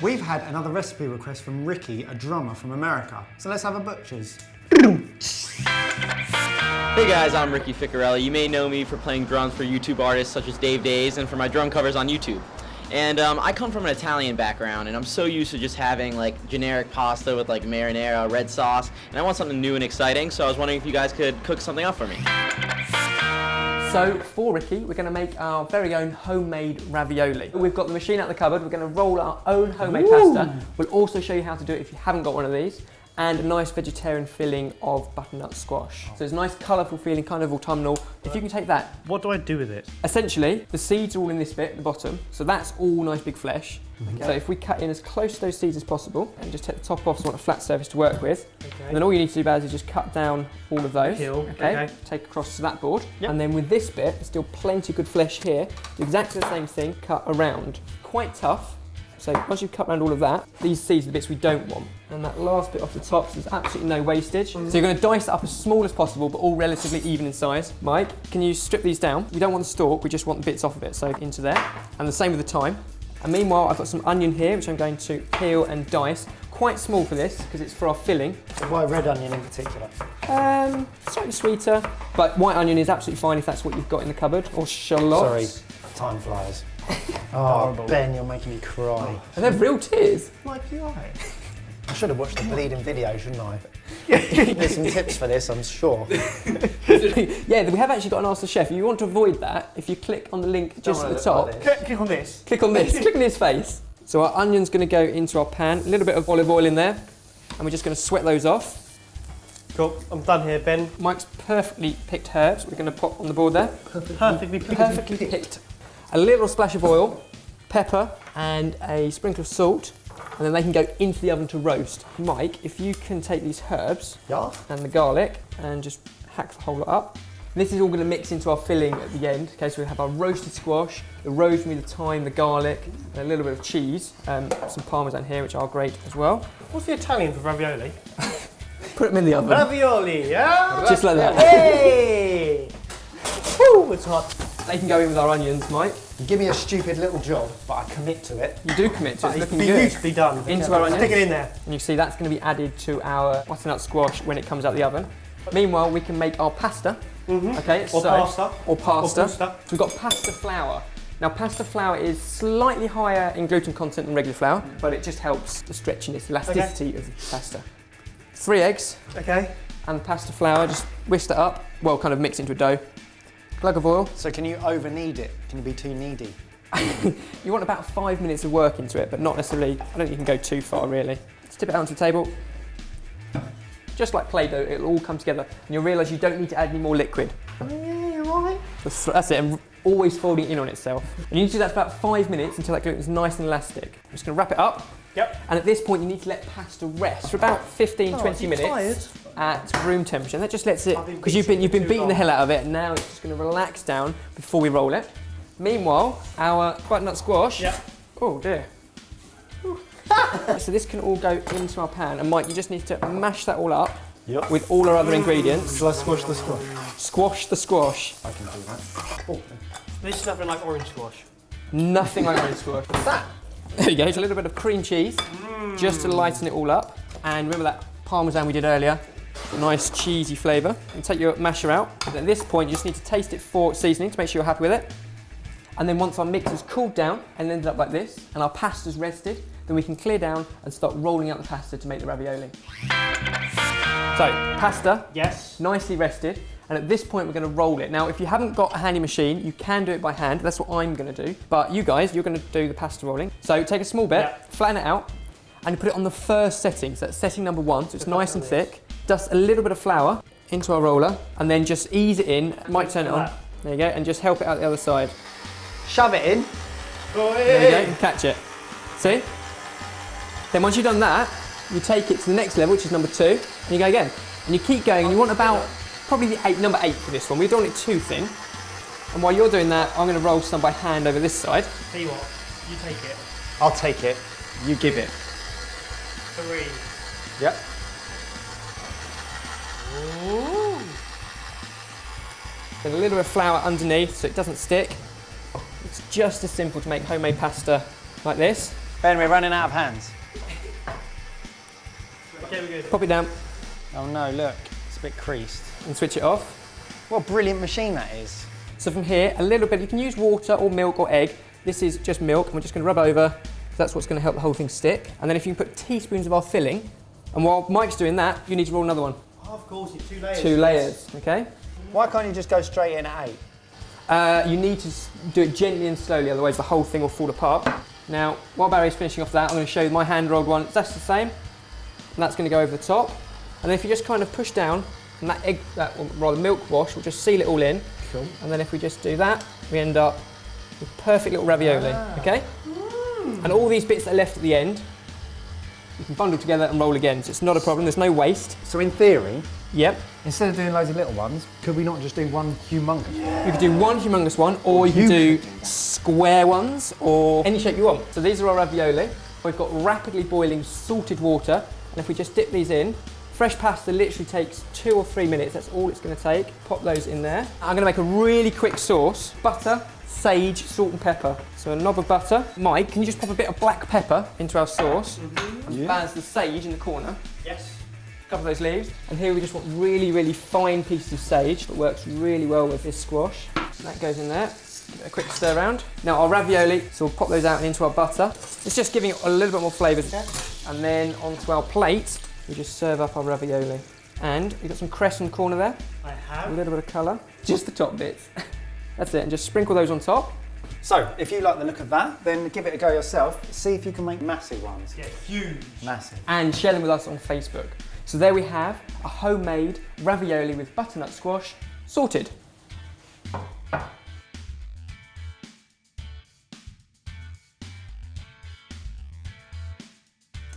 We've had another recipe request from Ricky, a drummer from America. So let's have a butcher's. Hey guys, I'm Ricky Ficarelli. You may know me for playing drums for YouTube artists such as Dave Days and for my drum covers on YouTube. And I come from an Italian background, and I'm so used to just having like generic pasta with like marinara, red sauce, and I want something new and exciting, so I was wondering if you guys could cook something up for me. So for Ricky, we're going to make our very own homemade ravioli. We've got the machine out of the cupboard, we're going to roll our own homemade pasta. We'll also show you how to do it if you haven't got one of these. And a nice vegetarian filling of butternut squash. So it's a nice colourful feeling, kind of autumnal. If you can take that. What do I do with it? Essentially, the seeds are all in this bit at the bottom, so that's all nice big flesh. Okay. So if we cut in as close to those seeds as possible, and just take the top off so we want a flat surface to work with. Okay. And then all you need to do, Baz, is just cut down all of those. Okay. Take across to that board. Yep. And then with this bit, there's still plenty of good flesh here. Do exactly the same thing, cut around. Quite tough. So once you've cut around all of that, these seeds are the bits we don't want. And that last bit off the top, so there's absolutely no wastage. So you're going to dice it up as small as possible, but all relatively even in size. Mike, can you strip these down? We don't want the stalk, we just want the bits off of it. So into there, and the same with the thyme. And meanwhile, I've got some onion here, which I'm going to peel and dice. Quite small for this, because it's for our filling. So why red onion in particular? Slightly sweeter, but white onion is absolutely fine if that's what you've got in the cupboard, or shallots. Sorry, time flies. Oh, Ben, you're making me cry. Are they real tears? My eye. I should have watched the bleeding video, shouldn't I? There's some tips for this, I'm sure. Yeah, we have actually got an Ask the Chef. If you want to avoid that, if you click on the link just at the top. Click on this. Click on this. Click on his face. So our onion's going to go into our pan. A little bit of olive oil in there. And we're just going to sweat those off. Cool, I'm done here, Ben. Mike's perfectly picked herbs. We're going to pop on the board there. Perfectly picked. A little splash of oil, pepper, and a sprinkle of salt. And then they can go into the oven to roast. Mike, if you can take these herbs and the garlic and just hack the whole lot up. And this is all going to mix into our filling at the end. Okay, so we have our roasted squash, the rosemary, the thyme, the garlic, and a little bit of cheese. Some parmesan here, which are great as well. What's the Italian for ravioli? Put them in the oven. Ravioli, yeah? Just like that. Hey! Woo, it's hot. They can go in with our onions, Mike. You give me a stupid little job, but I commit to it. You do commit to it. It's looking good. Beautifully done. Into our onions. Stick it in there. And you see that's going to be added to our butternut squash when it comes out the oven. Meanwhile, we can make our pasta. Okay, Or pasta. So we've got pasta flour. Now, pasta flour is slightly higher in gluten content than regular flour, but it just helps the stretchiness, elasticity of the pasta. 3 eggs. Okay. And pasta flour, just whisk that up. Well, kind of mix it into a dough. Glug of oil. So can you over knead it? Can you be too needy? You want about 5 minutes of work into it, but not necessarily, I don't think you can go too far really. Let's tip it out onto the table. Just like Play-Doh, it'll all come together and you'll realise you don't need to add any more liquid. Oh yeah, you're right. That's it, and always folding in on itself. And you need to do that for about 5 minutes until that gluten is nice and elastic. I'm just going to wrap it up. Yep. And at this point you need to let pasta rest for about 15-20 minutes at room temperature. And that just lets it, because you've been beating the hell out of it, and now it's just going to relax down before we roll it. Meanwhile, our butternut squash. Yep. Oh dear. So this can all go into our pan, and Mike, you just need to mash that all up with all our other ingredients. Shall I squash the squash? Squash the squash. I can do that. Oh. This is nothing like orange squash. Nothing like orange squash. What's that? There you go, it's a little bit of cream cheese, just to lighten it all up. And remember that parmesan we did earlier? Nice cheesy flavour. And take your masher out. And at this point, you just need to taste it for seasoning to make sure you're happy with it. And then once our mix has cooled down and ended up like this, and our pasta's rested, then we can clear down and start rolling out the pasta to make the ravioli. So, pasta, nicely rested, and at this point we're going to roll it. Now, if you haven't got a handy machine, you can do it by hand. That's what I'm going to do. But you guys, you're going to do the pasta rolling. So take a small bit, flatten it out, and you put it on the first setting. So that's setting number 1, so it's nice and thick. Dust a little bit of flour into our roller, and then just ease it in. Might turn it on. There you go, and just help it out the other side. Shove it in. There you go, and catch it. See? Then once you've done that, you take it to the next level, which is number 2, and you go again. And you keep going, and you want about probably the number 8 for this one. We don't want it too thin. And while you're doing that, I'm going to roll some by hand over this side. Tell you what, you take it. I'll take it. You give it. 3. Yep. Ooh. Then a little bit of flour underneath so it doesn't stick. It's just as simple to make homemade pasta like this. Ben, we're running out of hands. Okay, we're good. Pop it down Oh no, look, it's a bit creased. and switch it off. What a brilliant machine that is. So from here, a little bit, you can use water or milk or egg. This is just milk, and we're just going to rub over. That's what's going to help the whole thing stick. And then if you can put teaspoons of our filling, and while Mike's doing that, you need to roll another one. Oh, of course, it's 2 layers. 2 layers, okay? Why can't you just go straight in at 8? You need to do it gently and slowly, otherwise the whole thing will fall apart. Now, while Barry's finishing off that, I'm going to show you my hand-rolled one. That's the same, and that's going to go over the top. And then if you just kind of push down, and that egg, or rather milk wash, will just seal it all in. Cool. And then if we just do that, we end up with perfect little ravioli, okay? And all these bits that are left at the end, you can bundle together and roll again, so it's not a problem, there's no waste. So in theory, Yep, instead of doing loads of little ones, could we not just do one humongous? you could do one humongous one, or you can do square ones, or any shape you want. So these are our ravioli. We've got rapidly boiling salted water, and if we just dip these in, fresh pasta literally takes 2 or 3 minutes, that's all it's going to take. Pop those in there. I'm going to make a really quick sauce. Butter, sage, salt and pepper. So a knob of butter. Mike, can you just pop a bit of black pepper into our sauce? And Baz the sage in the corner. Yes. A couple of those leaves. And here we just want really, really fine pieces of sage that works really well with this squash. That goes in there. Give it a quick stir around. Now our ravioli, so we'll pop those out and into our butter. It's just giving it a little bit more flavour. And then onto our plate, we just serve up our ravioli. And you've got some cress in the corner there. I A have. little bit of colour. Just the top bits. That's it, and just sprinkle those on top. So, if you like the look of that, then give it a go yourself. See if you can make massive ones. Yeah, huge. Massive. And share them with us on Facebook. So there we have a homemade ravioli with butternut squash sorted.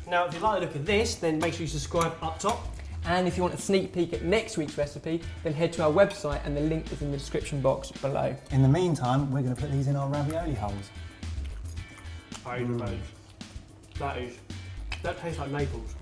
Now, if you like the look of this, then make sure you subscribe up top. And if you want a sneak peek at next week's recipe, then head to our website and the link is in the description box below. In the meantime, we're going to put these in our ravioli holes. That tastes like Naples.